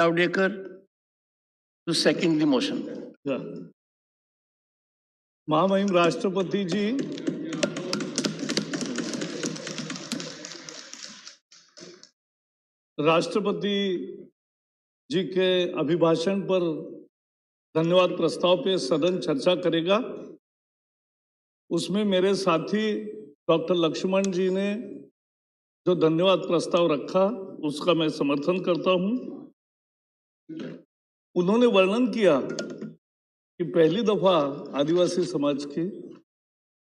Javadekar to second the motion. महामहिम राष्ट्रपति जी, राष्ट्रपति जी के अभिभाषण पर धन्यवाद प्रस्ताव पे सदन चर्चा करेगा। उसमें मेरे साथी डॉक्टर लक्ष्मण जी ने जो धन्यवाद प्रस्ताव रखा उसका मैं समर्थन करता हूं। उन्होंने वर्णन किया कि पहली दफा आदिवासी समाज की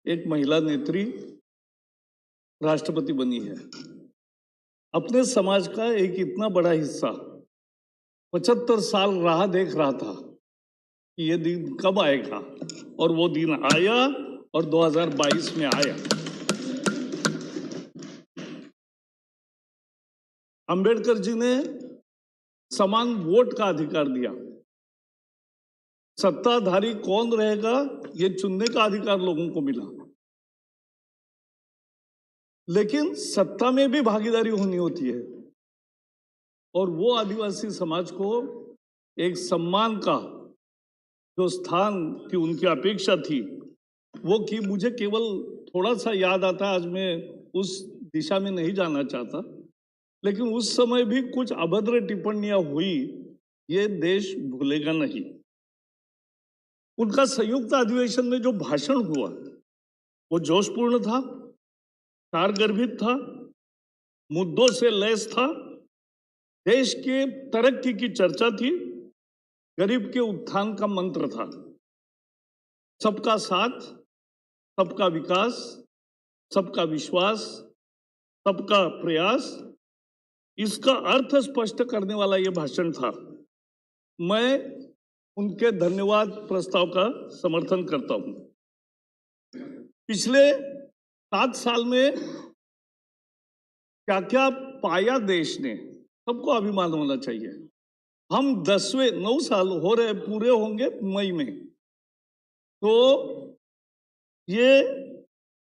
एक महिला नेत्री राष्ट्रपति बनी है। अपने समाज का एक इतना बड़ा हिस्सा 75 साल राह देख रहा था कि ये दिन कब आएगा, और वो दिन आया और 2022 में आया। अंबेडकर जी ने समान वोट का अधिकार दिया। सत्ताधारी कौन रहेगा ये चुनने का अधिकार लोगों को मिला, लेकिन सत्ता में भी भागीदारी होनी होती है। और वो आदिवासी समाज को एक सम्मान का जो स्थान की उनकी अपेक्षा थी वो की। मुझे केवल थोड़ा सा याद आता, आज मैं उस दिशा में नहीं जाना चाहता, लेकिन उस समय भी कुछ अभद्र टिप्पणियां हुई, ये देश भूलेगा नहीं। उनका संयुक्त अधिवेशन में जो भाषण हुआ वो जोशपूर्ण था, कारगर्भित था, मुद्दों से लैस था। देश के तरक्की की चर्चा थी, गरीब के उत्थान का मंत्र था। सबका साथ, सबका विकास, सबका विश्वास, सबका प्रयास, इसका अर्थ स्पष्ट करने वाला यह भाषण था। मैं उनके धन्यवाद प्रस्ताव का समर्थन करता हूं। पिछले 7 साल में क्या क्या पाया देश ने, सबको अभिमान होना चाहिए। हम 9 साल हो रहे, पूरे होंगे मई में, तो ये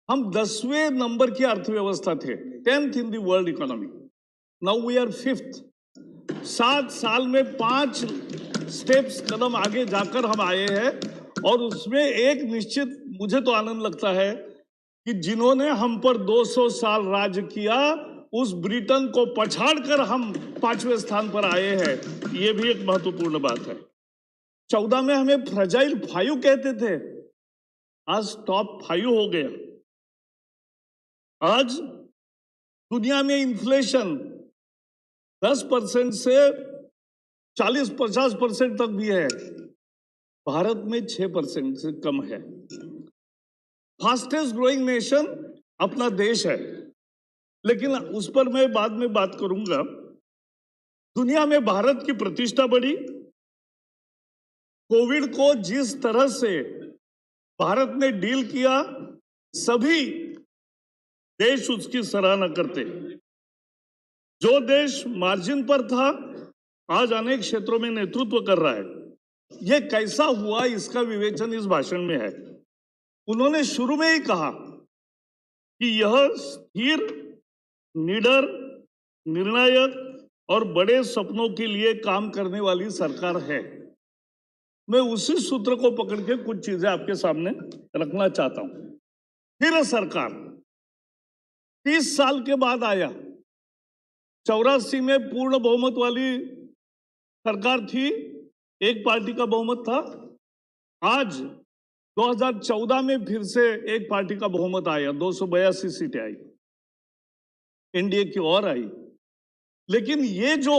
हम 10वें नंबर की अर्थव्यवस्था थे, 10th in the world economy. Now we are 5th। 7 साल में 5 स्टेप्स कदम आगे जाकर हम आए हैं। और उसमें एक निश्चित मुझे तो आनंद लगता है कि जिन्होंने हम पर 200 साल राज किया, उस ब्रिटेन को पछाड़कर हम 5वें स्थान पर आए हैं। ये भी एक महत्वपूर्ण बात है। 14 में हमें फ्रजाइल 5 कहते थे, आज टॉप 5 हो गया। आज दुनिया में इन्फ्लेशन 10% से 40-50% तक भी है, भारत में 6% से कम है। फास्टेस्ट ग्रोइंग नेशन अपना देश है, लेकिन उस पर मैं बाद में बात करूंगा। दुनिया में भारत की प्रतिष्ठा बढ़ी। कोविड को जिस तरह से भारत ने डील किया, सभी देश उसकी सराहना करते। जो देश मार्जिन पर था, आज अनेक क्षेत्रों में नेतृत्व कर रहा है। यह कैसा हुआ, इसका विवेचन इस भाषण में है। उन्होंने शुरू में ही कहा कि यह स्थिर, निडर, निर्णायक और बड़े सपनों के लिए काम करने वाली सरकार है। मैं उसी सूत्र को पकड़ के कुछ चीजें आपके सामने रखना चाहता हूं। फिर सरकार 30 साल के बाद आया। 84 में पूर्ण बहुमत वाली सरकार थी, एक पार्टी का बहुमत था। आज 2014 में फिर से एक पार्टी का बहुमत आया, 282 सीटें आई, एनडीए की ओर आई। लेकिन ये जो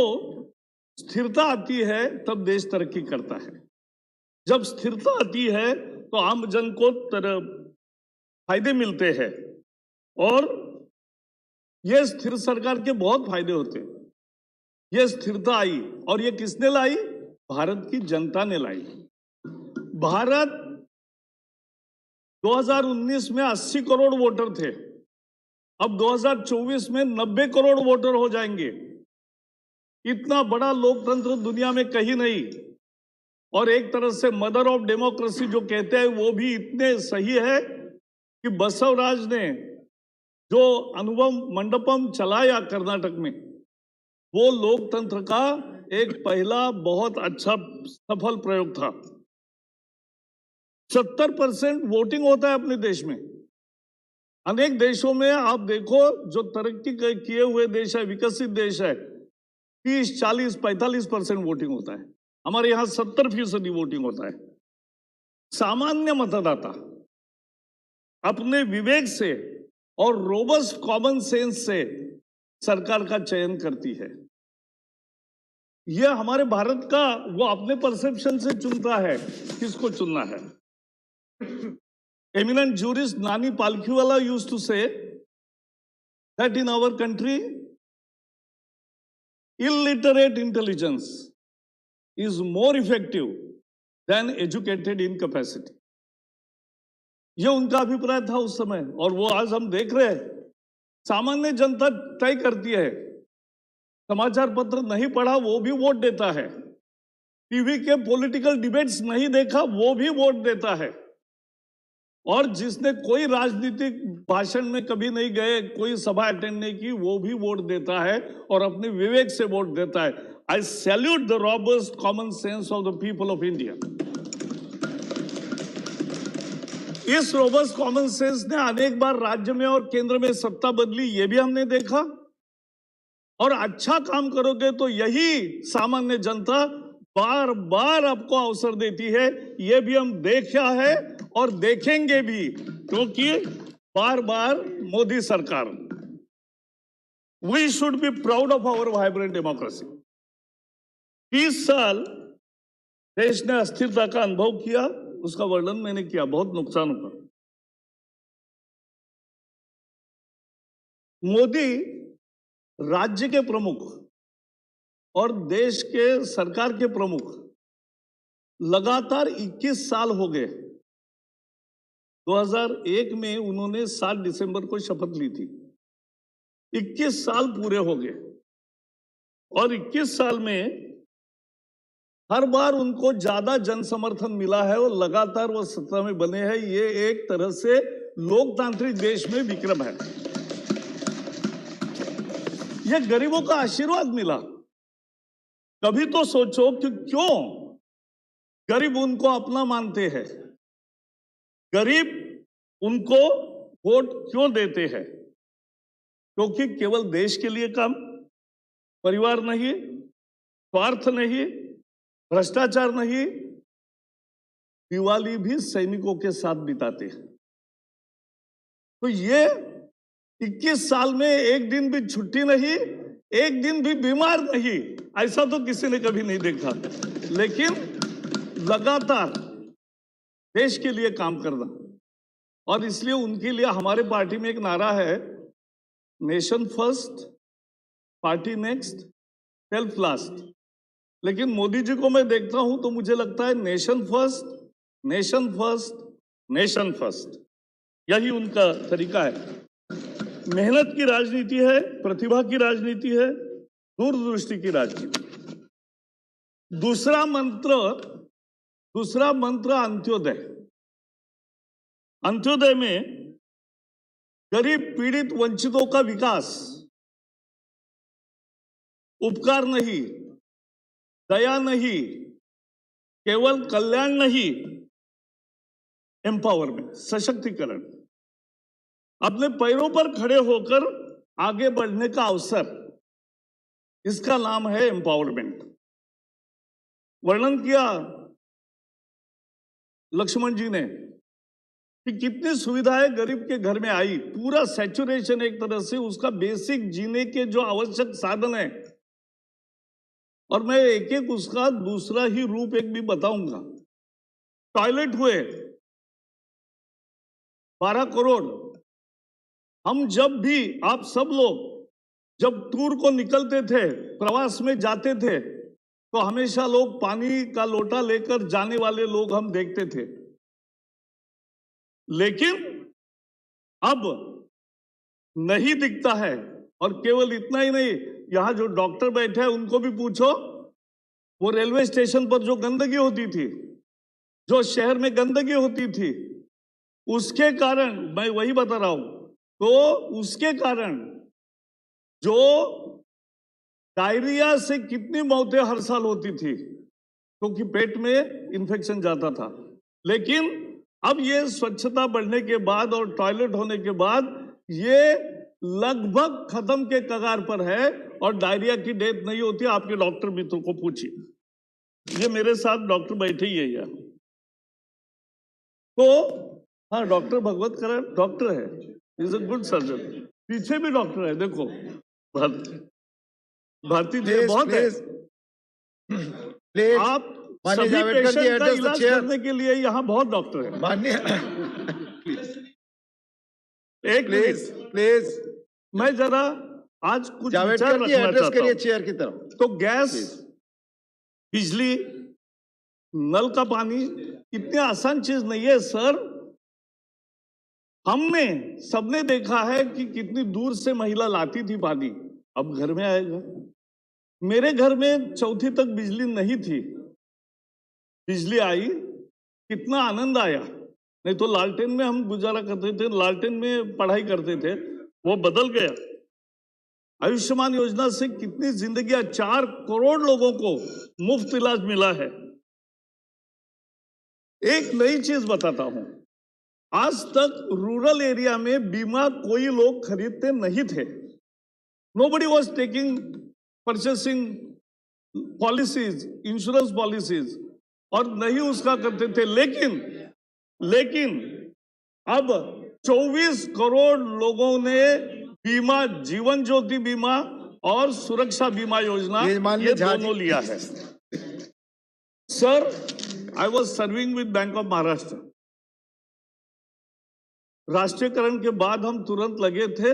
स्थिरता आती है तब देश तरक्की करता है। जब स्थिरता आती है तो आम जन को फायदे मिलते हैं, और ये स्थिर सरकार के बहुत फायदे होते हैं। ये स्थिरता आई, और ये किसने लाई? भारत की जनता ने लाई। भारत 2019 में 80 करोड़ वोटर थे, अब 2024 में 90 करोड़ वोटर हो जाएंगे। इतना बड़ा लोकतंत्र दुनिया में कहीं नहीं। और एक तरह से मदर ऑफ डेमोक्रेसी जो कहते हैं वो भी इतने सही है कि बसवराज ने जो अनुभव मंडपम चलाया कर्नाटक में, वो लोकतंत्र का एक पहला बहुत अच्छा सफल प्रयोग था। 70% वोटिंग होता है अपने देश में। अनेक देशों में आप देखो, जो तरक्की किए हुए देश है, विकसित देश है, 30, 40, 45% वोटिंग होता है। हमारे यहाँ 70% वोटिंग होता है। सामान्य मतदाता अपने विवेक से और रोबस्ट कॉमन सेंस से सरकार का चयन करती है। यह हमारे भारत का, वो अपने परसेप्शन से चुनता है किसको चुनना है। एमिनेंट जूरिस्ट नानी पालखीवाला यूज्ड टू से that in our country, illiterate intelligence is more effective than educated incapacity. यह उनका अभिप्राय था उस समय, और वो आज हम देख रहे हैं। सामान्य जनता तय करती है। समाचार पत्र नहीं पढ़ा वो भी वोट देता है। टीवी के पॉलिटिकल डिबेट्स नहीं देखा वो भी वोट देता है। और जिसने कोई राजनीतिक भाषण में कभी नहीं गए, कोई सभा अटेंड नहीं की, वो भी वोट देता है और अपने विवेक से वोट देता है। आई salute the robust common sense of the people of India. इस रोबस्ट कॉमन सेंस ने अनेक बार राज्य में और केंद्र में सत्ता बदली, ये भी हमने देखा। और अच्छा काम करोगे तो यही सामान्य जनता बार बार आपको अवसर देती है। ये भी हम देखा है और देखेंगे भी, क्योंकि बार बार मोदी सरकार। We should be proud of our vibrant democracy. 30 साल देश ने अस्थिरता का अनुभव किया, उसका वर्णन मैंने किया, बहुत नुकसान हुआ। मोदी राज्य के प्रमुख और देश के सरकार के प्रमुख लगातार 21 साल हो गए। 2001 में उन्होंने 7 दिसंबर को शपथ ली थी। 21 साल पूरे हो गए और 21 साल में हर बार उनको ज्यादा जन समर्थन मिला है और लगातार वो सत्ता में बने हैं। ये एक तरह से लोकतांत्रिक देश में विक्रम है। ये गरीबों का आशीर्वाद मिला। कभी तो सोचो कि क्यों गरीब उनको अपना मानते हैं, गरीब उनको वोट क्यों देते हैं? क्योंकि केवल देश के लिए काम, परिवार नहीं, स्वार्थ नहीं, भ्रष्टाचार नहीं, दिवाली भी सैनिकों के साथ बिताते हैं। तो ये 21 साल में एक दिन भी छुट्टी नहीं, एक दिन भी बीमार नहीं, ऐसा तो किसी ने कभी नहीं देखा। लेकिन लगातार देश के लिए काम करना, और इसलिए उनके लिए हमारे पार्टी में एक नारा है, nation first, party next, self last. लेकिन मोदी जी को मैं देखता हूं तो मुझे लगता है nation first, nation first, nation first, यही उनका तरीका है। मेहनत की राजनीति है, प्रतिभा की राजनीति है, दूरदृष्टि की राजनीति। दूसरा मंत्र अंत्योदय। अंत्योदय में गरीब, पीड़ित, वंचितों का विकास, उपकार नहीं, दया नहीं, केवल कल्याण नहीं, एम्पावरमेंट, सशक्तिकरण, अपने पैरों पर खड़े होकर आगे बढ़ने का अवसर, इसका नाम है एम्पावरमेंट। वर्णन किया लक्ष्मण जी ने कि कितनी सुविधाएं गरीब के घर में आई, पूरा सैचुरेशन, एक तरह से उसका बेसिक जीने के जो आवश्यक साधन है। और मैं एक एक उसका दूसरा ही रूप एक भी बताऊंगा। टॉयलेट हुए 12 करोड़। हम जब भी, आप सब लोग जब टूर को निकलते थे, प्रवास में जाते थे, तो हमेशा लोग पानी का लोटा लेकर जाने वाले लोग हम देखते थे। लेकिन अब नहीं दिखता है। और केवल इतना ही नहीं, यहां जो डॉक्टर बैठे हैं उनको भी पूछो, वो रेलवे स्टेशन पर जो गंदगी होती थी, जो शहर में गंदगी होती थी, उसके कारण, मैं वही बता रहा हूं, तो उसके कारण जो डायरिया से कितनी मौतें हर साल होती थी, क्योंकि पेट में इन्फेक्शन जाता था। लेकिन अब ये स्वच्छता बढ़ने के बाद और टॉयलेट होने के बाद ये लगभग खत्म के कगार पर है और डायरिया की डेथ नहीं होती। आपके डॉक्टर मित्रों को पूछिए, ये मेरे साथ डॉक्टर बैठे ही है यार। तो हाँ, डॉक्टर भगवत करण डॉक्टर है, इज अ गुड सर्जन। पीछे भी डॉक्टर है, देखो भारती जी बहुत है। प्लीज आप माननीय सभी जावड़ेकर जी, पेशेंट का एड्रेस द इलाज चेयर। करने के लिए यहाँ बहुत डॉक्टर है। माननीय एक प्लीज मिनट, प्लीज मैं जरा आज कुछ विचार जावड़ेकर जी, रखना एड्रेस चाहता करिए हूँ। चेयर की तरफ। तो गैस, Please. बिजली, नल का पानी इतनी आसान चीज नहीं है सर। हमने सबने देखा है कि कितनी दूर से महिला लाती थी पानी, अब घर में आएगा। मेरे घर में चौथी तक बिजली नहीं थी, बिजली आई, कितना आनंद आया। नहीं तो लालटेन में हम गुजारा करते थे, लालटेन में पढ़ाई करते थे, वो बदल गया। आयुष्मान योजना से कितनी जिंदगियां, 4 करोड़ लोगों को मुफ्त इलाज मिला है। एक नई चीज बताता हूं, आज तक रूरल एरिया में बीमा कोई लोग खरीदते नहीं थे। Nobody was taking purchasing policies, insurance policies, और नहीं उसका करते थे। लेकिन अब 24 करोड़ लोगों ने बीमा, जीवन ज्योति बीमा और सुरक्षा बीमा योजना, ये दोनों लिया है। Sir, I was serving with bank of Maharashtra. राष्ट्रीयकरण के बाद हम तुरंत लगे थे,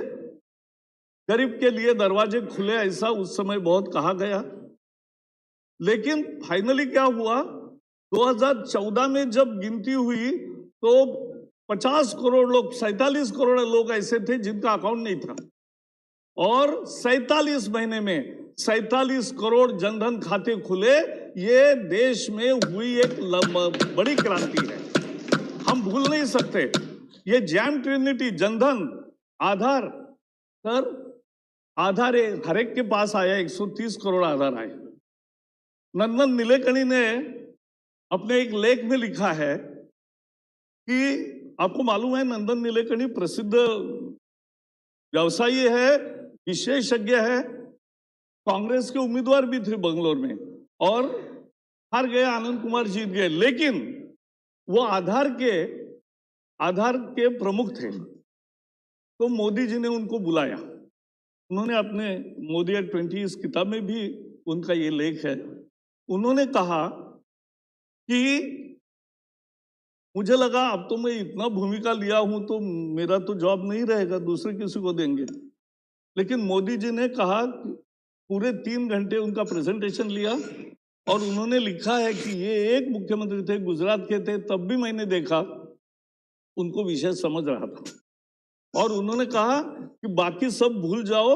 गरीब के लिए दरवाजे खुले, ऐसा उस समय बहुत कहा गया। लेकिन फाइनली क्या हुआ, 2014 में जब गिनती हुई तो 50 करोड़ लोग, 47 करोड़ लोग ऐसे थे जिनका अकाउंट नहीं था, और 47 महीने में 47 करोड़ जनधन खाते खुले। ये देश में हुई एक बड़ी क्रांति है, हम भूल नहीं सकते। ये जैम ट्रिनिटी, जनधन, आधार, सर आधार हर एक के पास आया, 130 करोड़ आधार आए। नंदन नीलेकणी ने अपने एक लेख में लिखा है कि आपको मालूम है नंदन नीलेकणी प्रसिद्ध व्यवसायी है, विशेषज्ञ है, कांग्रेस के उम्मीदवार भी थे बंगलोर में, और हार गए, आनंद कुमार जीत गए। लेकिन वो आधार के प्रमुख थे। तो मोदी जी ने उनको बुलाया, उन्होंने अपने मोदी एट 20 इस किताब में भी उनका ये लेख है। उन्होंने कहा कि मुझे लगा अब तो मैं इतना भूमिका लिया हूं तो मेरा तो जॉब नहीं रहेगा, दूसरे किसी को देंगे। लेकिन मोदी जी ने कहा, पूरे 3 घंटे उनका प्रेजेंटेशन लिया, और उन्होंने लिखा है कि ये एक मुख्यमंत्री थे, गुजरात के थे, तब भी मैंने देखा उनको विषय समझ रहा था। और उन्होंने कहा कि बाकी सब भूल जाओ,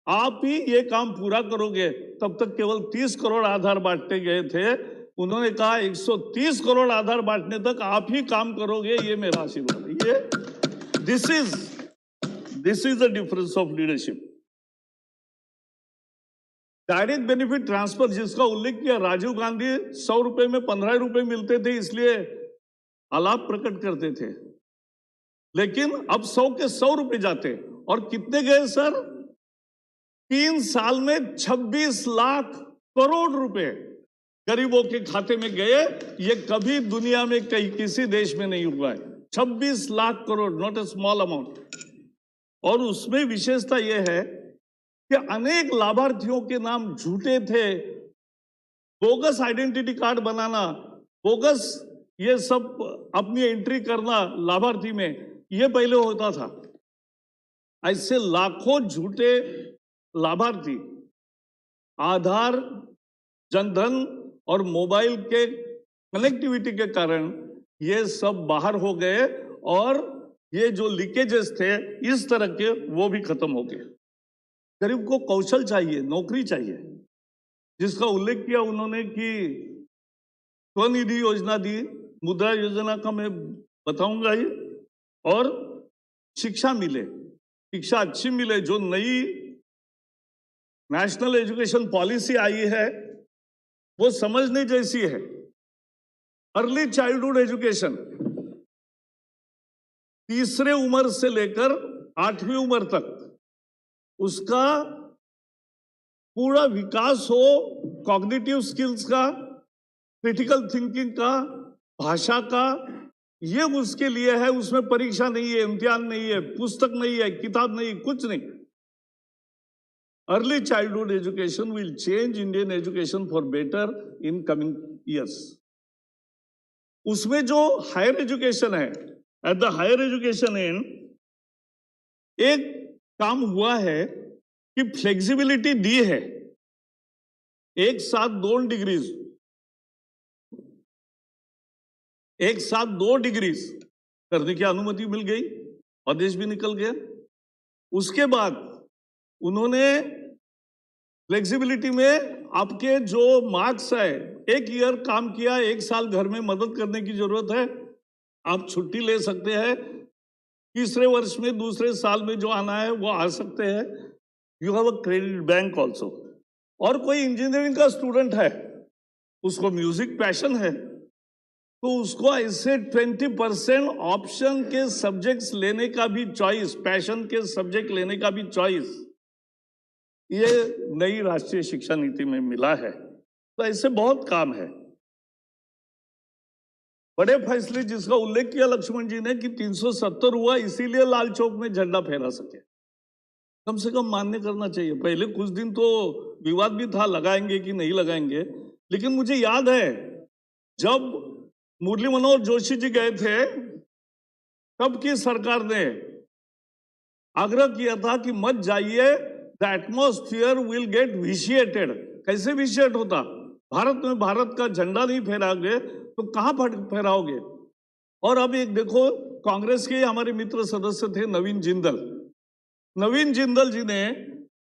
आप ही ये काम पूरा करोगे। तब तक केवल 30 करोड़ आधार बांटते गए थे। उन्होंने कहा 130 करोड़ आधार बांटने तक आप ही काम करोगे, ये मेरा आशीर्वाद है। ये this is the difference of leadership. Direct benefit transfer जिसका उल्लेख किया, राजीव गांधी 100 रुपए में 15 रुपए मिलते थे, इसलिए आलाप प्रकट करते थे। लेकिन अब 100 के 100 रुपए जाते, और कितने गए सर? 3 साल में 26 लाख करोड़ रुपए गरीबों के खाते में गए। ये कभी दुनिया में कहीं किसी देश में नहीं हुआ है। 26 lakh crore, not a small amount. और उसमें विशेषता यह है कि अनेक लाभार्थियों के नाम झूठे थे, बोगस आइडेंटिटी कार्ड बनाना, बोगस ये सब अपनी एंट्री करना लाभार्थी में, ये पहले होता था। ऐसे लाखों झूठे लाभार्थी आधार, जनधन और मोबाइल के कनेक्टिविटी के कारण ये सब बाहर हो गए, और ये जो लीकेजेस थे इस तरह के, वो भी खत्म हो गए। गरीब को कौशल चाहिए, नौकरी चाहिए, जिसका उल्लेख किया उन्होंने कि स्वनिधि योजना दी, मुद्रा योजना का मैं बताऊंगा ही, और शिक्षा मिले, शिक्षा अच्छी मिले, जो नई नेशनल एजुकेशन पॉलिसी आई है वो समझने जैसी है। अर्ली चाइल्डहुड एजुकेशन, तीसरे उम्र से लेकर 8वीं उम्र तक उसका पूरा विकास हो, कॉग्निटिव स्किल्स का, क्रिटिकल थिंकिंग का, भाषा का, ये उसके लिए है। उसमें परीक्षा नहीं है, इम्तिहान नहीं है, पुस्तक नहीं है, किताब नहीं, कुछ नहीं। Early childhood education will change Indian education for better in coming years. उसमें जो हायर एजुकेशन है, at the higher education and एक काम हुआ है कि फ्लेक्सिबिलिटी दी है। एक साथ 2 डिग्रीज करने की अनुमति मिल गई, आदेश भी निकल गया। उसके बाद उन्होंने फ्लेक्सिबिलिटी में आपके जो मार्क्स है, 1 ईयर काम किया, 1 साल घर में मदद करने की जरूरत है, आप छुट्टी ले सकते हैं। तीसरे वर्ष में, दूसरे साल में जो आना है वो आ सकते हैं। You have a credit bank also. और कोई इंजीनियरिंग का स्टूडेंट है, उसको म्यूजिक पैशन है, तो उसको ऐसे 20% ऑप्शन के सब्जेक्ट्स लेने का भी चॉइस, पैशन के सब्जेक्ट लेने का भी चॉइस, ये नई राष्ट्रीय शिक्षा नीति में मिला है। तो ऐसे बहुत काम है। बड़े फैसले जिसका उल्लेख किया लक्ष्मण जी ने कि 370 हुआ इसीलिए लाल चौक में झंडा फहरा सके, कम से कम मान्य करना चाहिए। पहले कुछ दिन तो विवाद भी था, लगाएंगे कि नहीं लगाएंगे। लेकिन मुझे याद है जब मुरली मनोहर जोशी जी गए थे, तब की सरकार ने आग्रह किया था कि मत जाइए, द एटमॉस्फियर विल गेट विशिएटेड। कैसे विशिएट होता? भारत में भारत का झंडा नहीं फहराओगे तो कहां फहराओगे? और अब एक देखो, कांग्रेस के हमारे मित्र सदस्य थे नवीन जिंदल जी ने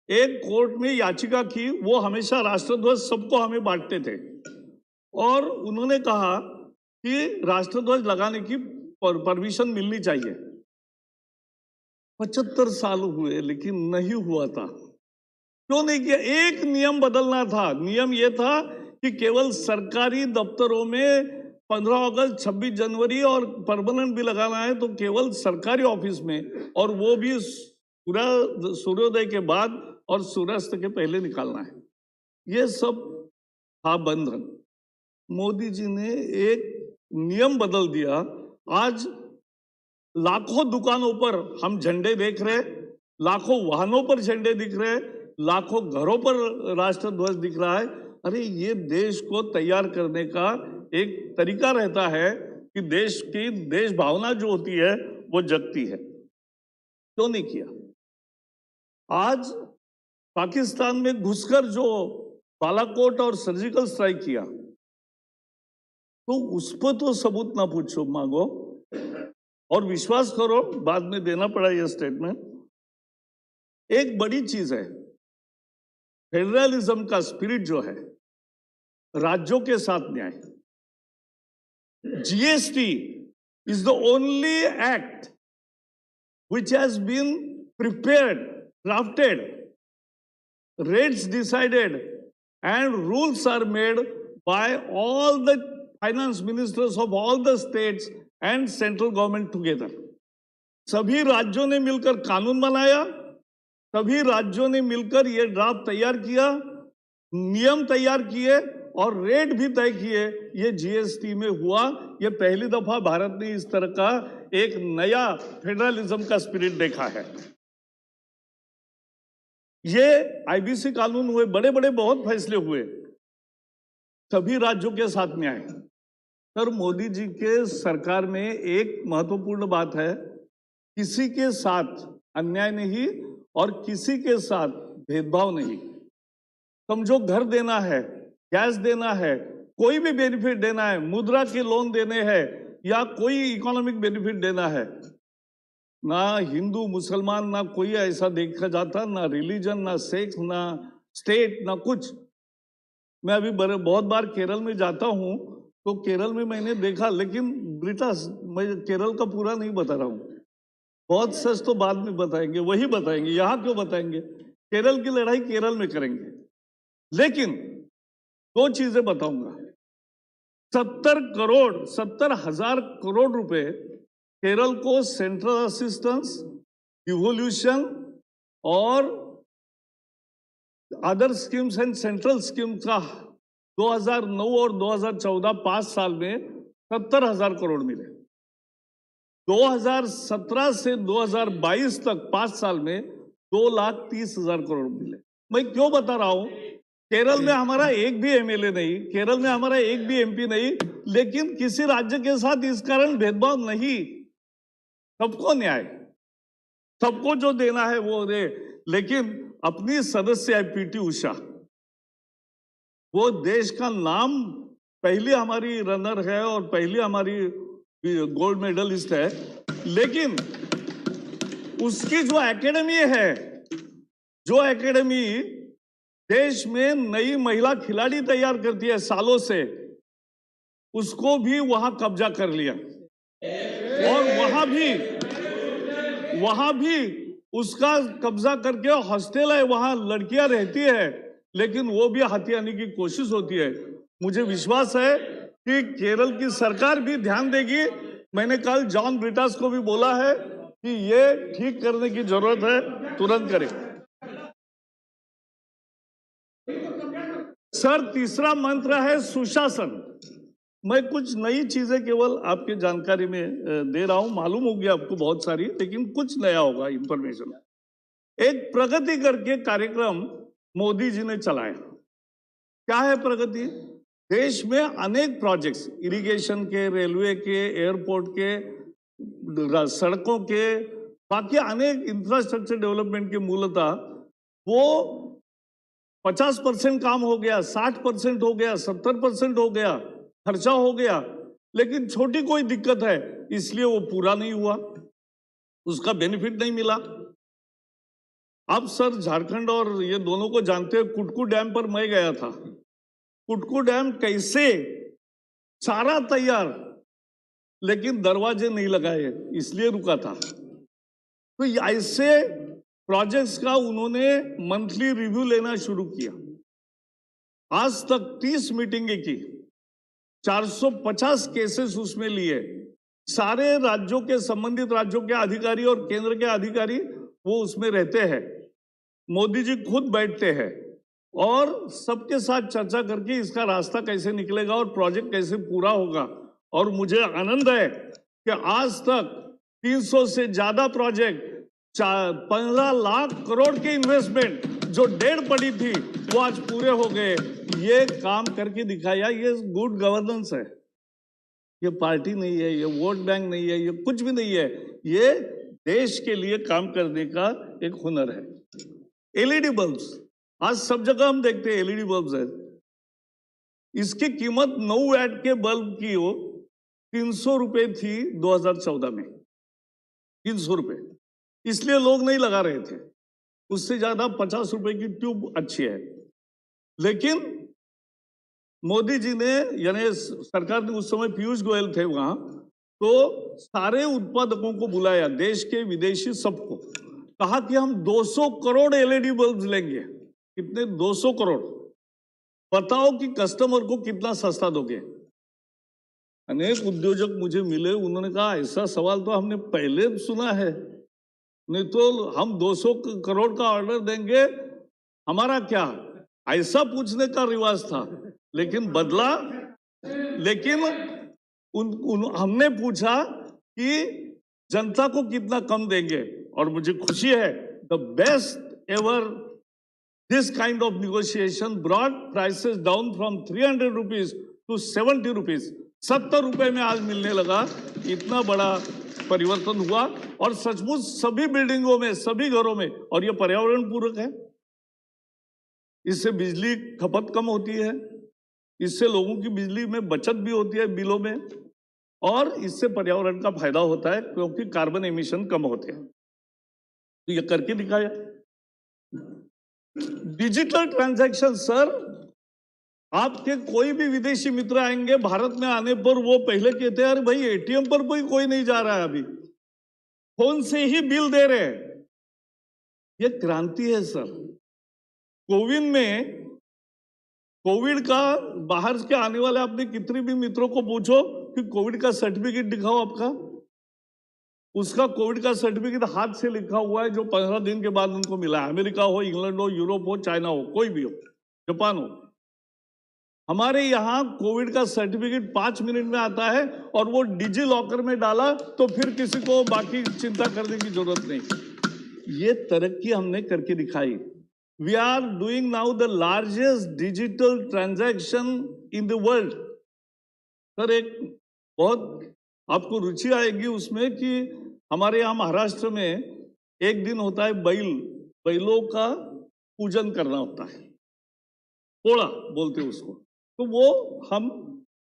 एक कोर्ट में याचिका की। वो हमेशा राष्ट्रध्वज सबको हमें बांटते थे, और उन्होंने कहा कि राष्ट्रध्वज लगाने की परमिशन मिलनी चाहिए। 75 साल हुए लेकिन नहीं हुआ था। क्यों नहीं किया? एक नियम बदलना था। नियम यह था कि केवल सरकारी दफ्तरों में 15 अगस्त, 26 जनवरी और परमानेंट भी लगाना है तो केवल सरकारी ऑफिस में, और वो भी सूर्योदय के बाद और सूर्यास्त के पहले निकालना है। ये सब था बंधन। मोदी जी ने एक नियम बदल दिया। आज लाखों दुकानों पर हम झंडे देख रहे, लाखों वाहनों पर झंडे दिख रहे, लाखों घरों पर राष्ट्रध्वज दिख रहा है। अरे ये देश को तैयार करने का एक तरीका रहता है कि देश की देश भावना जो होती है वो जगती है। क्यों नहीं किया? आज पाकिस्तान में घुसकर जो बालाकोट और सर्जिकल स्ट्राइक किया, तो उस पर तो सबूत ना पूछो, मांगो, और विश्वास करो बाद में देना पड़ा यह स्टेटमेंट। एक बड़ी चीज है, फेडरलिज्म का स्पिरिट जो है, राज्यों के साथ न्याय। GST is the only act which has been prepared, drafted, rates decided, and rules are made by all the finance ministers of all the states and central government together. सभी राज्यों ने मिलकर कानून बनाया, सभी राज्यों ने मिलकर ये ड्राफ्ट तैयार किया, नियम तैयार किए और रेट भी तय किए। ये जीएसटी में हुआ। ये पहली दफा भारत ने इस तरह का एक नया फेडरलिज्म का स्पिरिट देखा है। ये आईबीसी कानून हुए, बड़े बड़े बहुत फैसले हुए, सभी राज्यों के साथ न्याय। सर, मोदी जी के सरकार में एक महत्वपूर्ण बात है, किसी के साथ अन्याय नहीं और किसी के साथ भेदभाव नहीं। समझो घर देना है, गैस देना है, कोई भी बेनिफिट देना है, मुद्रा के लोन देने हैं या कोई इकोनॉमिक बेनिफिट देना है, ना हिंदू मुसलमान ना कोई ऐसा देखा जाता, ना रिलीजन, ना सेक्स, ना स्टेट, ना कुछ। मैं अभी बहुत बार केरल में जाता हूं तो केरल में मैंने देखा, लेकिन ब्रिटा मैं केरल का पूरा नहीं बता रहा हूं, बहुत सच तो बाद में बताएंगे, वही बताएंगे, यहां क्यों बताएंगे। केरल की लड़ाई केरल में करेंगे। लेकिन दो चीजें बताऊंगा। 70,000 करोड़ रुपए केरल को सेंट्रल असिस्टेंस, डिवोल्यूशन और other schemes and central scheme का 2009 और 2014 5 साल में 70,000 करोड़ मिले। 2017 से 2022 तक 5 साल में 2,30,000 करोड़ मिले। मैं क्यों बता रहा हूं? केरल में हमारा एक भी एमएलए नहीं, केरल में हमारा एक भी एमपी नहीं, लेकिन किसी राज्य के साथ इस कारण भेदभाव नहीं। सबको न्याय, सबको जो देना है वो दे। लेकिन अपनी सदस्य है पीटी उषा, वो देश का नाम पहली हमारी रनर है और पहली हमारी गोल्ड मेडलिस्ट है, लेकिन उसकी जो एकेडमी है, जो एकेडमी देश में नई महिला खिलाड़ी तैयार करती है सालों से, उसको भी वहां कब्जा कर लिया। और वहां भी उसका कब्जा करके हॉस्टल है, वहां लड़कियां रहती है, लेकिन वो भी हथियाने की कोशिश होती है। मुझे विश्वास है कि केरल की सरकार भी ध्यान देगी। मैंने कल जॉन ब्रिटास को भी बोला है कि ये ठीक करने की जरूरत है, तुरंत करें। सर, तीसरा मंत्र है सुशासन। मैं कुछ नई चीजें केवल आपके जानकारी में दे रहा हूं, मालूम होगी आपको बहुत सारी, लेकिन कुछ नया होगा इंफॉर्मेशन। एक प्रगति करके कार्यक्रम मोदी जी ने चलाया। क्या है प्रगति? देश में अनेक प्रोजेक्ट्स, इरिगेशन के, रेलवे के, एयरपोर्ट के, सड़कों के, बाकी अनेक इंफ्रास्ट्रक्चर डेवलपमेंट के मूलतः वो 50% काम हो गया, 60% हो गया, 70% हो गया, खर्चा हो गया, लेकिन छोटी कोई दिक्कत है इसलिए वो पूरा नहीं हुआ, उसका बेनिफिट नहीं मिला। अब सर, झारखंड और ये दोनों को जानते हैं, कुटकू डैम पर मैं गया था। कुटकू डैम कैसे, सारा तैयार, लेकिन दरवाजे नहीं लगाए, इसलिए रुका था। तो ऐसे प्रोजेक्ट्स का उन्होंने मंथली रिव्यू लेना शुरू किया। आज तक 30 मीटिंगें की, 450 केसेस उसमें लिए। सारे राज्यों के, संबंधित राज्यों के अधिकारी और केंद्र के अधिकारी वो उसमें रहते हैं। मोदी जी खुद बैठते हैं और सबके साथ चर्चा करके इसका रास्ता कैसे निकलेगा और प्रोजेक्ट कैसे पूरा होगा। और मुझे आनंद है कि आज तक 300 से ज्यादा प्रोजेक्ट, 15 लाख करोड़ की इन्वेस्टमेंट जो डेढ़ पड़ी थी वो आज पूरे हो गए। ये काम करके दिखाया, ये गुड गवर्नेंस है। ये पार्टी नहीं है, ये वोट बैंक नहीं है, ये कुछ भी नहीं है, ये देश के लिए काम करने का एक हुनर है। एलईडी बल्ब्स, आज सब जगह हम देखते हैं एलईडी बल्ब्स है। इसकी कीमत 9 वैट के बल्ब की हो 300 रुपए थी 2014 में, 300 रुपए, इसलिए लोग नहीं लगा रहे थे। उससे ज्यादा 50 रुपए की ट्यूब अच्छी है। लेकिन मोदी जी ने, यानी सरकार ने, उस समय पीयूष गोयल थे वहां, तो सारे उत्पादकों को बुलाया, देश के विदेशी सबको, कहा कि हम 200 करोड़ एलईडी बल्ब लेंगे। कितने? 200 करोड़। बताओ कि कस्टमर को कितना सस्ता दोगे? अनेक उद्योजक मुझे मिले, उन्होंने कहा ऐसा सवाल तो हमने पहले सुना है, नहीं तो हम 200 करोड़ का ऑर्डर देंगे, हमारा क्या? ऐसा पूछने का रिवाज था। लेकिन बदला, लेकिन हमने पूछा कि जनता को कितना कम देंगे। और मुझे खुशी है, the best ever this kind of negotiation brought prices down from 300 rupees to 70 rupees. 70 रुपए में आज मिलने लगा। इतना बड़ा परिवर्तन हुआ और सचमुच सभी बिल्डिंगों में, सभी घरों में। और ये पर्यावरण पूरक है, इससे बिजली खपत कम होती है, इससे लोगों की बिजली में बचत भी होती है बिलों में, और इससे पर्यावरण का फायदा होता है क्योंकि कार्बन एमिशन कम होते हैं। तो ये करके दिखाया। डिजिटल ट्रांजैक्शन, सर, आपके कोई भी विदेशी मित्र आएंगे, भारत में आने पर वो पहले कहते हैं अरे भाई एटीएम पर कोई नहीं जा रहा है, अभी फोन से ही बिल दे रहे हैं। ये क्रांति है सर। कोविन में कोविड का बाहर के आने वाले अपने कितने भी मित्रों को पूछो कि कोविड का सर्टिफिकेट दिखाओ आपका, उसका कोविड का सर्टिफिकेट हाथ से लिखा हुआ है जो 15 दिन के बाद उनको मिला है। अमेरिका हो, इंग्लैंड हो, यूरोप हो, चाइना हो, कोई भी हो, जापान हो। हमारे यहाँ कोविड का सर्टिफिकेट 5 मिनट में आता है और वो डिजी लॉकर में डाला तो फिर किसी को बाकी चिंता करने की जरूरत नहीं। ये तरक्की हमने करके दिखाई। We are doing now the largest digital transaction in the world. Sir, एक बहुत आपको रुचि आएगी उसमें कि हमारे यहाँ महाराष्ट्र में एक दिन होता है बैलों का पूजन करना होता है, पोड़ा बोलते हैं उसको, तो वो हम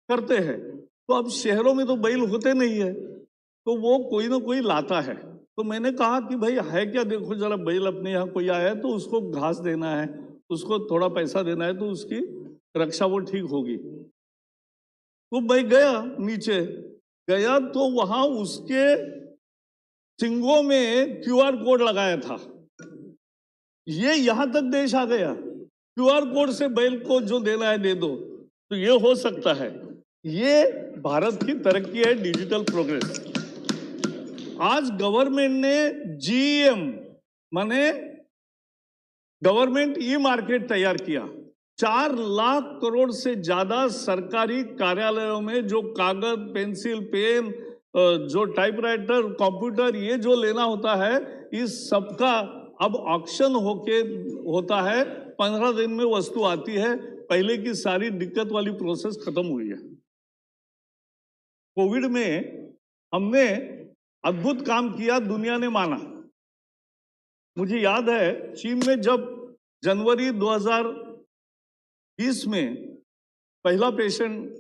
करते हैं। तो अब शहरों में तो बैल होते नहीं है, तो वो कोई ना कोई लाता है। तो मैंने कहा कि भाई है क्या, देखो जरा बैल अपने यहाँ कोई आया है तो उसको घास देना है, उसको थोड़ा पैसा देना है तो उसकी रक्षा वो ठीक होगी। तो मैं गया, नीचे गया तो वहां उसके सिंगों में क्यूआर कोड लगाया था। ये यहां तक देश आ गया, क्यूआर कोड से बैल को जो देना है दे दो। तो ये हो सकता है, ये भारत की तरक्की है, डिजिटल प्रोग्रेस। आज गवर्नमेंट ने जीईएम माने गवर्नमेंट ई मार्केट तैयार किया। 4 लाख करोड़ से ज्यादा सरकारी कार्यालयों में जो कागज, पेंसिल, पेन, जो टाइपराइटर, कंप्यूटर, ये जो लेना होता है, इस सबका अब ऑक्शन होता है। 15 दिन में वस्तु आती है। पहले की सारी दिक्कत वाली प्रोसेस खत्म हुई है। कोविड में हमने अद्भुत काम किया, दुनिया ने माना। मुझे याद है चीन में जब जनवरी 2020 में पहला पेशेंट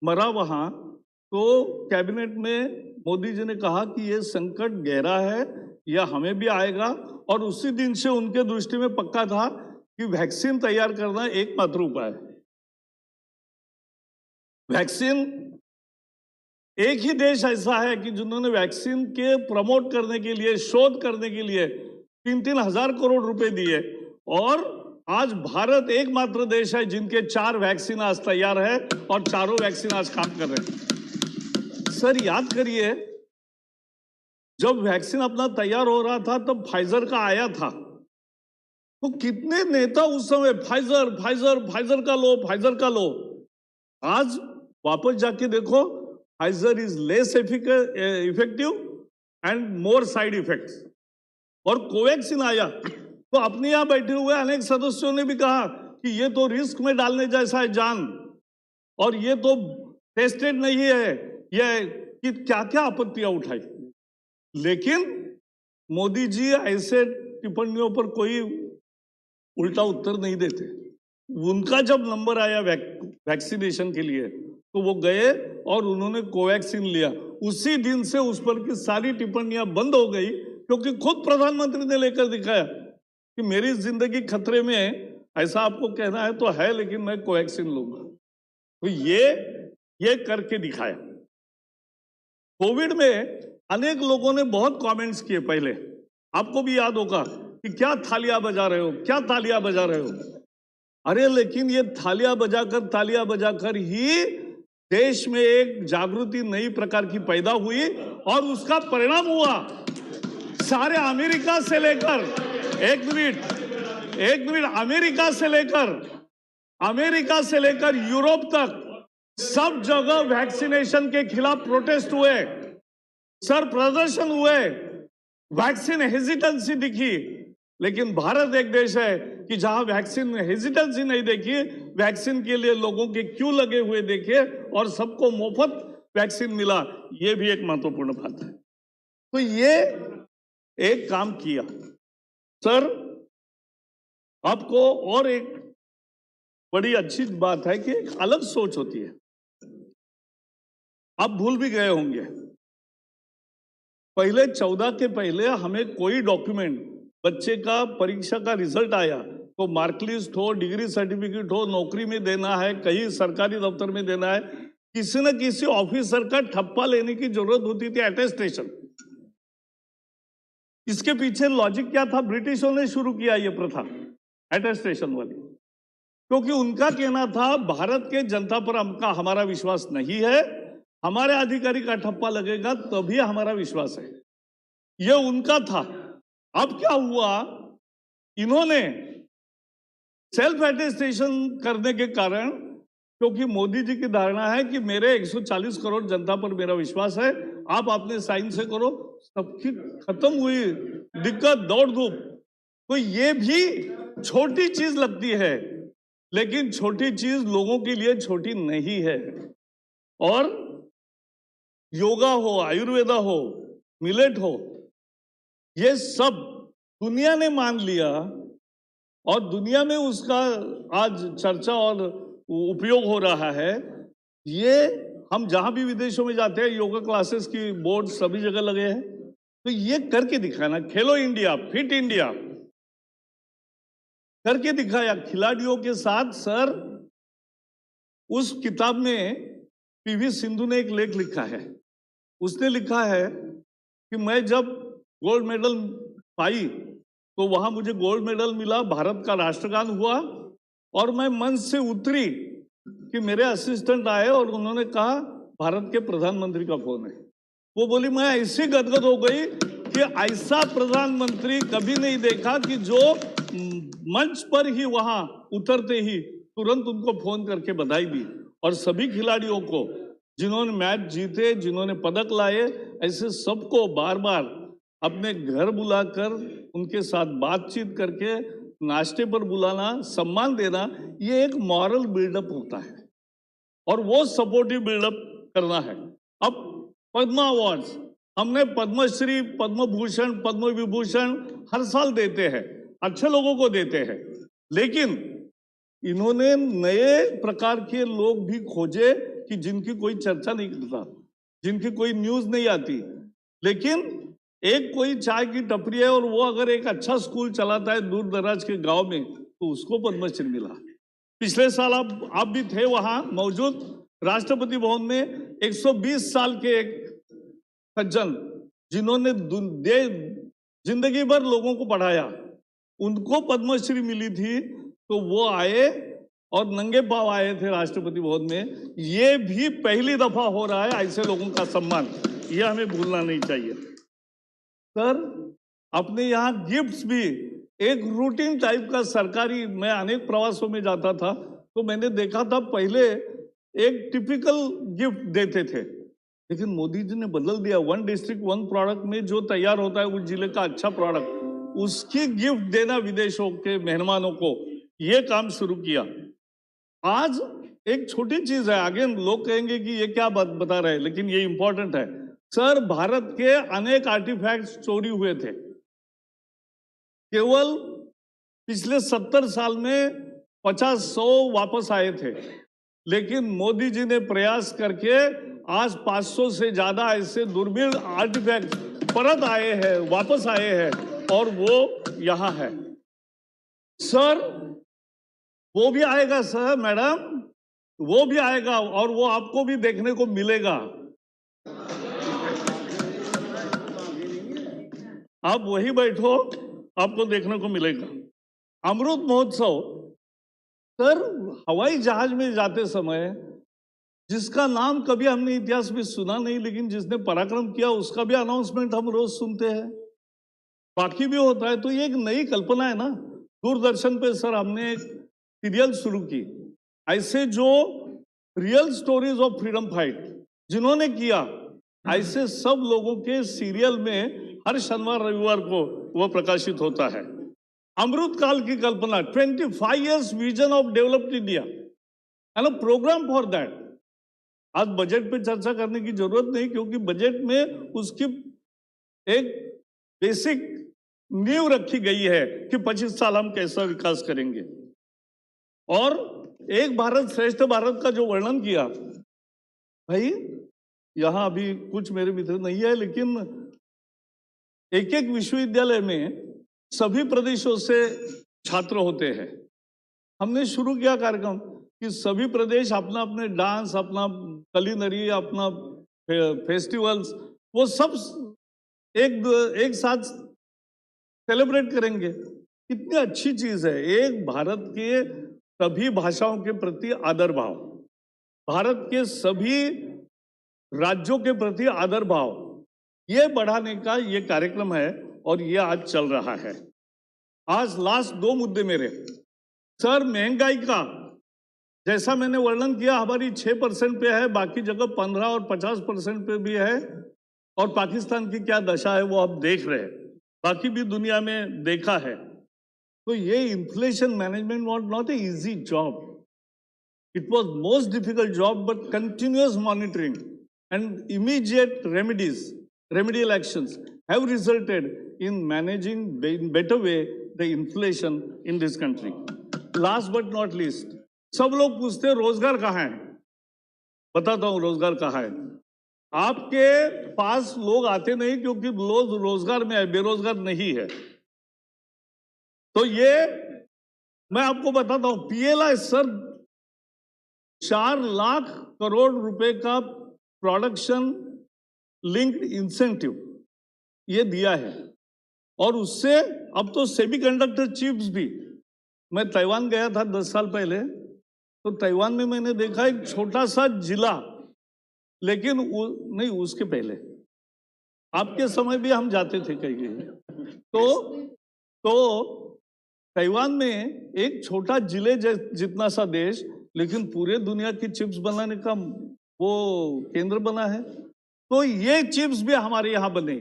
मरा वहां, तो कैबिनेट में मोदी जी ने कहा कि ये संकट गहरा है, यह हमें भी आएगा। और उसी दिन से उनके दृष्टि में पक्का था कि वैक्सीन तैयार करना एकमात्र उपाय है। वैक्सीन, एक ही देश ऐसा है कि जिन्होंने वैक्सीन के प्रमोट करने के लिए, शोध करने के लिए 3-3 हजार करोड़ रुपए दिए। और आज भारत एकमात्र देश है जिनके 4 वैक्सीन आज तैयार है और चारों वैक्सीन आज काम कर रहे हैं। सर, याद करिए, जब वैक्सीन अपना तैयार हो रहा था तब फाइजर का आया था, तो कितने नेता उस समय फाइजर फाइजर फाइजर का लो, फाइजर का लो। आज वापस जाके देखो, Pfizer is less effective and more side effects. और कोवैक्सीन आया तो अपने यहां बैठे हुए अनेक सदस्यों ने भी कहा कि ये तो रिस्क में डालने जैसा है जान, और ये तो टेस्टेड नहीं है, ये कि क्या क्या आपत्तियां उठाई। लेकिन मोदी जी ऐसे टिप्पणियों पर कोई उल्टा उत्तर नहीं देते। उनका जब नंबर आया वैक्सीनेशन के लिए तो वो गए और उन्होंने कोवैक्सीन लिया। उसी दिन से उस पर की सारी टिप्पणियां बंद हो गई, क्योंकि खुद प्रधानमंत्री ने लेकर दिखाया कि मेरी जिंदगी खतरे में है, ऐसा आपको कहना है तो है, लेकिन मैं कोवैक्सीन लूंगा। तो ये करके दिखाया। कोविड में अनेक लोगों ने बहुत कमेंट्स किए। पहले आपको भी याद होगा कि क्या थालियां बजा रहे हो, क्या तालियां बजा रहे हो। अरे लेकिन ये तालियां बजाकर ही देश में एक जागृति नई प्रकार की पैदा हुई और उसका परिणाम हुआ सारे अमेरिका से लेकर, एक मिनट, अमेरिका से लेकर यूरोप तक सब जगह वैक्सीनेशन के खिलाफ प्रोटेस्ट हुए, सर, प्रदर्शन हुए, वैक्सीन हेजिटेंसी दिखी। लेकिन भारत एक देश है कि जहां वैक्सीन में हेजिटेंसी नहीं देखी, वैक्सीन के लिए लोगों के क्यों लगे हुए देखे और सबको मुफ्त वैक्सीन मिला। यह भी एक महत्वपूर्ण बात है। तो ये एक काम किया। सर, आपको और एक बड़ी अच्छी बात है कि एक अलग सोच होती है। आप भूल भी गए होंगे, पहले 14 के पहले हमें कोई डॉक्यूमेंट, बच्चे का परीक्षा का रिजल्ट आया तो मार्कलिस्ट हो, डिग्री सर्टिफिकेट हो, नौकरी में देना है, कहीं सरकारी दफ्तर में देना है, किसी न किसी ऑफिसर का ठप्पा लेने की जरूरत होती थी, अटेस्टेशन। इसके पीछे लॉजिक क्या था? ब्रिटिशों ने शुरू किया ये प्रथा अटेस्टेशन वाली, क्योंकि उनका कहना था भारत के जनता पर हमारा विश्वास नहीं है, हमारे अधिकारी का ठप्पा लगेगा तभी हमारा विश्वास है, ये उनका था। अब क्या हुआ, इन्होंने सेल्फ अटेस्टेशन करने के कारण, क्योंकि मोदी जी की धारणा है कि मेरे 140 करोड़ जनता पर मेरा विश्वास है, आप अपने साइन से करो, सबकी खत्म हुई दिक्कत दौड़ धूप। तो ये भी छोटी चीज लगती है, लेकिन छोटी चीज लोगों के लिए छोटी नहीं है। और योगा हो, आयुर्वेदा हो, मिलेट हो, ये सब दुनिया ने मान लिया और दुनिया में उसका आज चर्चा और उपयोग हो रहा है। ये हम जहां भी विदेशों में जाते हैं, योगा क्लासेस की बोर्ड सभी जगह लगे हैं, तो ये करके दिखाना, खेलो इंडिया, फिट इंडिया करके दिखाया खिलाड़ियों के साथ। सर, उस किताब में पीवी सिंधु ने एक लेख लिखा है, उसने लिखा है कि मैं जब गोल्ड मेडल पाई तो वहां मुझे गोल्ड मेडल मिला, भारत का राष्ट्रगान हुआ और मैं मंच से उतरी कि मेरे असिस्टेंट आए और उन्होंने कहा भारत के प्रधानमंत्री का फोन है। वो बोली, मैं ऐसी गदगद हो गई कि ऐसा प्रधानमंत्री कभी नहीं देखा कि जो मंच पर ही वहां उतरते ही तुरंत उनको फोन करके बधाई दी। और सभी खिलाड़ियों को जिन्होंने मैच जीते, जिन्होंने पदक लाए, ऐसे सबको बार बार अपने घर बुलाकर उनके साथ बातचीत करके नाश्ते पर बुलाना, सम्मान देना, ये एक मॉरल बिल्डअप होता है और वो सपोर्टिव बिल्डअप करना है। अब पद्मा अवार्ड्स हमने पद्मश्री, पद्म भूषण, पद्म विभूषण हर साल देते हैं, अच्छे लोगों को देते हैं, लेकिन इन्होंने नए प्रकार के लोग भी खोजे कि जिनकी कोई चर्चा नहीं करता, जिनकी कोई न्यूज नहीं आती, लेकिन एक कोई चाय की टपरी है और वो अगर एक अच्छा स्कूल चलाता है दूर दराज के गांव में, तो उसको पद्मश्री मिला। पिछले साल आप भी थे वहां मौजूद, राष्ट्रपति भवन में 120 साल के एक सज्जन जिन्होंने जिंदगी भर लोगों को पढ़ाया, उनको पद्मश्री मिली थी, तो वो आए और नंगे पांव आए थे राष्ट्रपति भवन में। ये भी पहली दफा हो रहा है ऐसे लोगों का सम्मान, ये हमें भूलना नहीं चाहिए। सर, अपने यहाँ गिफ्ट्स भी एक रूटीन टाइप का सरकारी, मैं अनेक प्रवासों में जाता था तो मैंने देखा था पहले एक टिपिकल गिफ्ट देते थे, लेकिन मोदी जी ने बदल दिया। 1 डिस्ट्रिक्ट 1 प्रोडक्ट में जो तैयार होता है उस जिले का अच्छा प्रोडक्ट, उसकी गिफ्ट देना विदेशों के मेहमानों को, ये काम शुरू किया। आज एक छोटी चीज है, आगे लोग कहेंगे कि ये क्या बात बता रहे हैं, लेकिन ये इंपॉर्टेंट है। सर, भारत के अनेक आर्टिफैक्ट्स चोरी हुए थे, केवल पिछले 70 साल में 50-100 वापस आए थे, लेकिन मोदी जी ने प्रयास करके आज 500 से ज्यादा ऐसे दुर्मिल आर्टिफैक्ट परत आए हैं, वापस आए हैं और वो यहां है। सर, वो भी आएगा सर, मैडम, वो भी आएगा और वो आपको भी देखने को मिलेगा। आप वही बैठो, आपको देखने को मिलेगा। अमृत महोत्सव, सर, हवाई जहाज में जाते समय जिसका नाम कभी हमने इतिहास में सुना नहीं, लेकिन जिसने पराक्रम किया उसका भी अनाउंसमेंट हम रोज सुनते हैं, बाकी भी होता है। तो ये एक नई कल्पना है ना। दूरदर्शन पे सर हमने एक सीरियल शुरू की, ऐसे जो real stories of freedom fight जिन्होंने किया, ऐसे सब लोगों के सीरियल में हर शनिवार रविवार को वह प्रकाशित होता है। अमृत काल की कल्पना, 25 years vision of developed India and a programme for that. आज बजट पे चर्चा करने की जरूरत नहीं, क्योंकि बजट में उसकी एक बेसिक नींव रखी गई है कि 25 साल हम कैसा विकास करेंगे। और एक भारत श्रेष्ठ भारत का जो वर्णन किया, भाई यहां अभी कुछ मेरे मित्र नहीं है, लेकिन एक एक विश्वविद्यालय में सभी प्रदेशों से छात्र होते हैं। हमने शुरू किया कार्यक्रम कि सभी प्रदेश अपना अपने डांस, अपना कलिनरी, अपना फेस्टिवल्स, वो सब एक साथ सेलिब्रेट करेंगे। कितनी अच्छी चीज है। एक भारत के सभी भाषाओं के प्रति आदर भाव, भारत के सभी राज्यों के प्रति आदर भाव, ये बढ़ाने का ये कार्यक्रम है और ये आज चल रहा है। आज लास्ट 2 मुद्दे मेरे सर, महंगाई का जैसा मैंने वर्णन किया, हमारी 6% पे है, बाकी जगह 15 और 50% पे भी है, और पाकिस्तान की क्या दशा है वो आप देख रहे हैं, बाकी भी दुनिया में देखा है। तो ये inflation management was not a easy job, it was most difficult job, but continuous monitoring and immediate remedial actions have resulted in managing in better way the inflation in this country. Last but not least, सब लोग पूछते हैं रोजगार कहाँ है, बताता हूं रोजगार कहाँ है। आपके पास लोग आते नहीं क्योंकि लोग रोजगार में है, बेरोजगार नहीं है। तो ये मैं आपको बताता हूं, PLI सर 4 लाख करोड़ रुपए का प्रोडक्शन लिंक्ड इंसेंटिव ये दिया है, और उससे अब तो सेमीकंडक्टर चिप्स भी, मैं ताइवान गया था 10 साल पहले, तो ताइवान में मैंने देखा एक छोटा सा जिला, लेकिन नहीं उसके पहले आपके समय भी हम जाते थे कहीं कहीं, तो ताइवान में एक छोटा जिले जितना सा देश, लेकिन पूरे दुनिया की चिप्स बनाने का वो केंद्र बना है। तो ये चिप्स भी हमारे यहाँ बने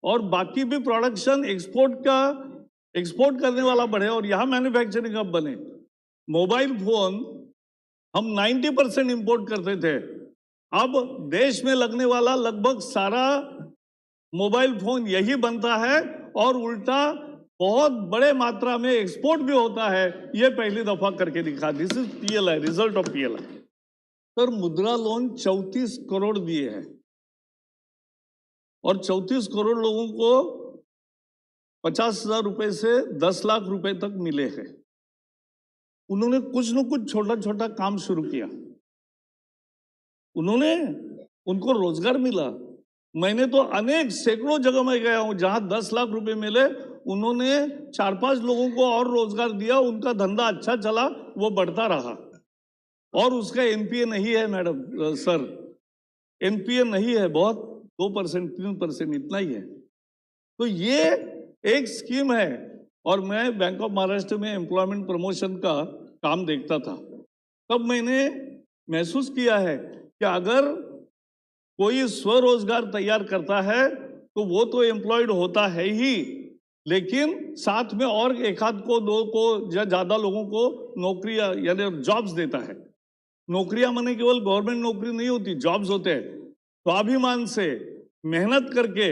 और बाकी भी प्रोडक्शन एक्सपोर्ट करने वाला बढ़े और यहाँ मैन्युफैक्चरिंग अब बने। मोबाइल फोन हम 90% इंपोर्ट करते थे, अब देश में लगने वाला लगभग सारा मोबाइल फोन यही बनता है और उल्टा बहुत बड़े मात्रा में एक्सपोर्ट भी होता है। ये पहली दफा करके दिखा। This is PLI, result of PLI। Sir मुद्रा लोन 34 करोड़ दिए हैं और 34 करोड़ लोगों को 50,000 रुपए से 10 लाख रुपए तक मिले हैं। उन्होंने कुछ न कुछ छोटा छोटा काम शुरू किया, उनको रोजगार मिला। मैंने तो अनेक सैकड़ों जगह में गया हूं जहां 10 लाख रुपए मिले, उन्होंने 4-5 लोगों को और रोजगार दिया, उनका धंधा अच्छा चला, वो बढ़ता रहा। और उसका NPA नहीं है मैडम सर, NPA नहीं है, बहुत 2% 3% इतना ही है। तो ये एक स्कीम है और मैं बैंक ऑफ महाराष्ट्र में एम्प्लॉयमेंट प्रमोशन का काम देखता था, तब मैंने महसूस किया है कि अगर कोई स्वरोजगार तैयार करता है तो वो तो एम्प्लॉयड होता है ही, लेकिन साथ में और एक आध को, 2 को या ज्यादा लोगों को नौकरियां यानी जॉब्स देता है। नौकरियां माने केवल गवर्नमेंट नौकरी नहीं होती, जॉब्स होते हैं। स्वाभिमान से मेहनत करके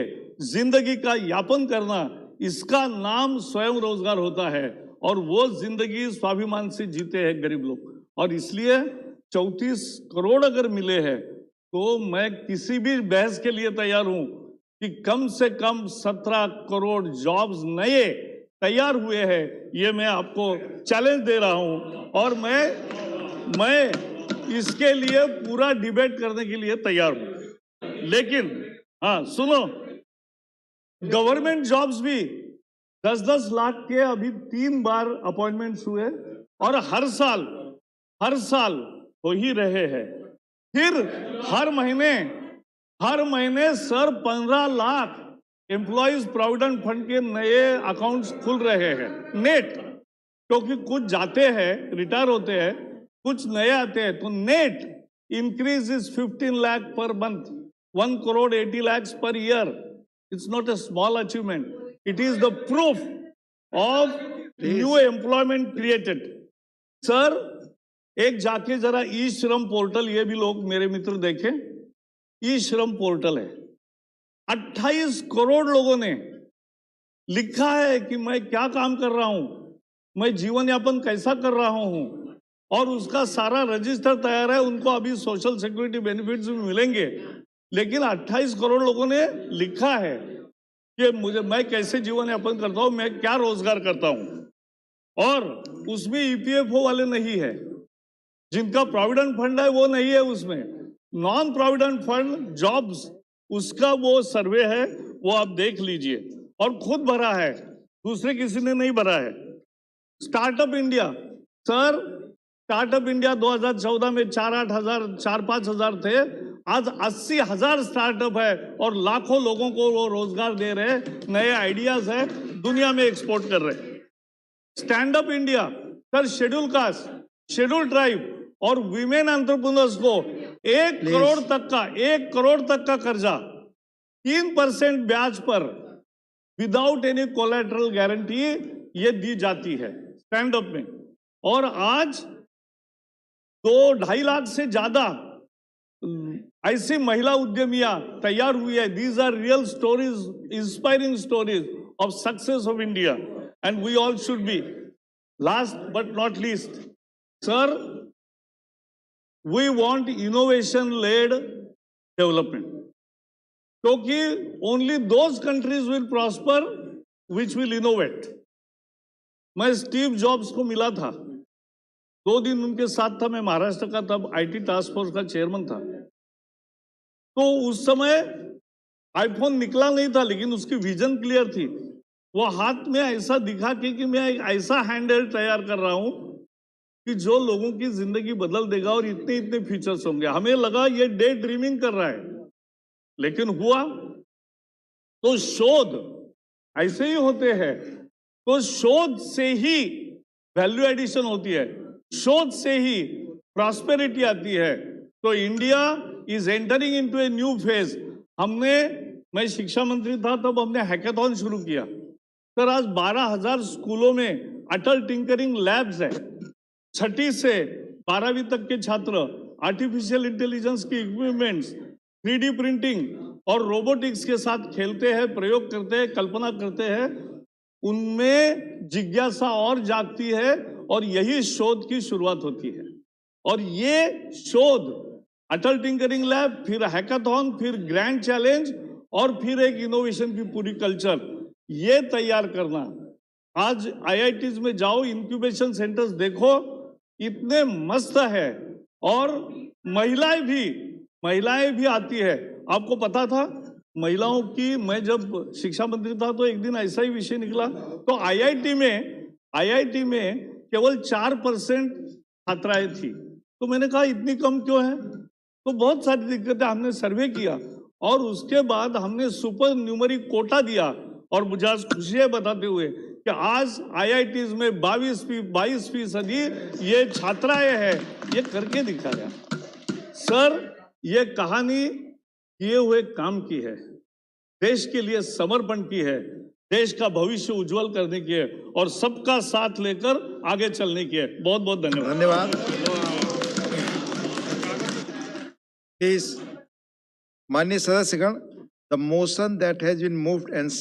जिंदगी का यापन करना, इसका नाम स्वयं रोजगार होता है और वो जिंदगी स्वाभिमान से जीते हैं गरीब लोग। और इसलिए 34 करोड़ अगर मिले हैं तो मैं किसी भी बहस के लिए तैयार हूं कि कम से कम 17 करोड़ जॉब्स नए तैयार हुए हैं। ये मैं आपको चैलेंज दे रहा हूं और मैं इसके लिए पूरा डिबेट करने के लिए तैयार हूं। लेकिन हाँ सुनो, गवर्नमेंट जॉब्स भी 10-10 लाख के अभी 3 बार अपॉइंटमेंट्स हुए और हर साल हो ही रहे हैं। फिर हर महीने sir 15 lakh employees provident fund के नए अकाउंट्स खुल रहे हैं नेट, क्योंकि कुछ जाते हैं रिटायर होते हैं, कुछ नए आते हैं, तो net increase is 15 lakh per month, 1 crore 80 lakhs per year. It's not a small achievement. It is the proof of new employment created. Sir एक जाके जरा ई श्रम पोर्टल, ये भी लोग मेरे मित्र देखें, ई श्रम पोर्टल है। 28 करोड़ लोगों ने लिखा है कि मैं क्या काम कर रहा हूं, मैं जीवन यापन कैसा कर रहा हूं, और उसका सारा रजिस्टर तैयार है। उनको अभी सोशल सिक्योरिटी बेनिफिट्स भी मिलेंगे, लेकिन 28 करोड़ लोगों ने लिखा है कि मैं कैसे जीवन यापन करता हूं, मैं क्या रोजगार करता हूं। और उसमें EPFO वाले नहीं है, जिनका प्रोविडेंट फंड है वो नहीं है, उसमें नॉन प्रोविडेंट फंड जॉब्स उसका वो सर्वे है, वो आप देख लीजिए। और खुद भरा है, दूसरे किसी ने नहीं भरा है। Startup India, sir startup India 2014 में 4-5 हजार थे, आज 80,000 स्टार्टअप है और लाखों लोगों को वो रोजगार दे रहे हैं, नए आइडियाज है, दुनिया में एक्सपोर्ट कर रहे हैं। Stand up India, sir schedule caste, schedule tribe और विमेन एंटरप्रेन्योर्स को 1 करोड़ तक का कर्जा 3% ब्याज पर विदाउट एनी कोलैटरल गारंटी ये दी जाती है स्टैंड अप में। और आज 2-2.5 लाख से ज्यादा ऐसी महिला उद्यमियां तैयार हुई है। These are real stories, inspiring stories of success of India and we all should be. Last but not least, sir we want innovation led development, क्योंकि only those countries will prosper which will innovate. मैं Steve Jobs को मिला था, 2 दिन उनके साथ था, मैं महाराष्ट्र का तब आईटी टास्क फोर्स का चेयरमैन था। तो उस समय आईफोन निकला नहीं था, लेकिन उसकी विजन क्लियर थी। वो हाथ में ऐसा दिखा कि मैं एक ऐसा हैंडहेल्ड तैयार कर रहा हूं कि जो लोगों की जिंदगी बदल देगा और इतने इतने फीचर्स होंगे। हमें लगा ये डे ड्रीमिंग कर रहा है, लेकिन हुआ। तो शोध ऐसे ही होते हैं, तो शोध से ही वैल्यू एडिशन होती है, शोध से ही प्रॉस्पेरिटी आती है। तो India is entering into a new phase. मैं शिक्षा मंत्री था तब हमने हैकाथॉन शुरू किया। सर आज 12,000 स्कूलों में अटल टिंकरिंग लैब्स है। 6ठी से 12वीं तक के छात्र आर्टिफिशियल इंटेलिजेंस की इक्विपमेंट्स, 3D प्रिंटिंग और रोबोटिक्स के साथ खेलते हैं, प्रयोग करते हैं, कल्पना करते हैं। उनमें जिज्ञासा और जागती है और यही शोध की शुरुआत होती है। और ये शोध अटल टिंकरिंग लैब, फिर हैकाथॉन, फिर ग्रैंड चैलेंज और फिर एक इनोवेशन की पूरी कल्चर, ये तैयार करना। आज आईआईटीज में जाओ, इंक्यूबेशन सेंटर्स देखो, इतने मस्त है। और महिलाएं भी आती है। आपको पता था महिलाओं की, मैं जब शिक्षा मंत्री था तो एक दिन ऐसा ही विषय निकला, तो आईआईटी में केवल 4% छात्राएं थी। तो मैंने कहा इतनी कम क्यों है? तो बहुत सारी दिक्कतें, हमने सर्वे किया और उसके बाद हमने सुपर न्यूमरिक कोटा दिया। और मुझे आज खुशी है बताते हुए कि आज आईआईटीज में 22% ये छात्राएं हैं, ये करके दिखाया। सर ये कहानी किए हुए काम की है, देश के लिए समर्पण की है, देश का भविष्य उज्जवल करने की है और सबका साथ लेकर आगे चलने की है। बहुत बहुत धन्यवाद। Please, माननीय सदस्यगण, the motion that has been moved and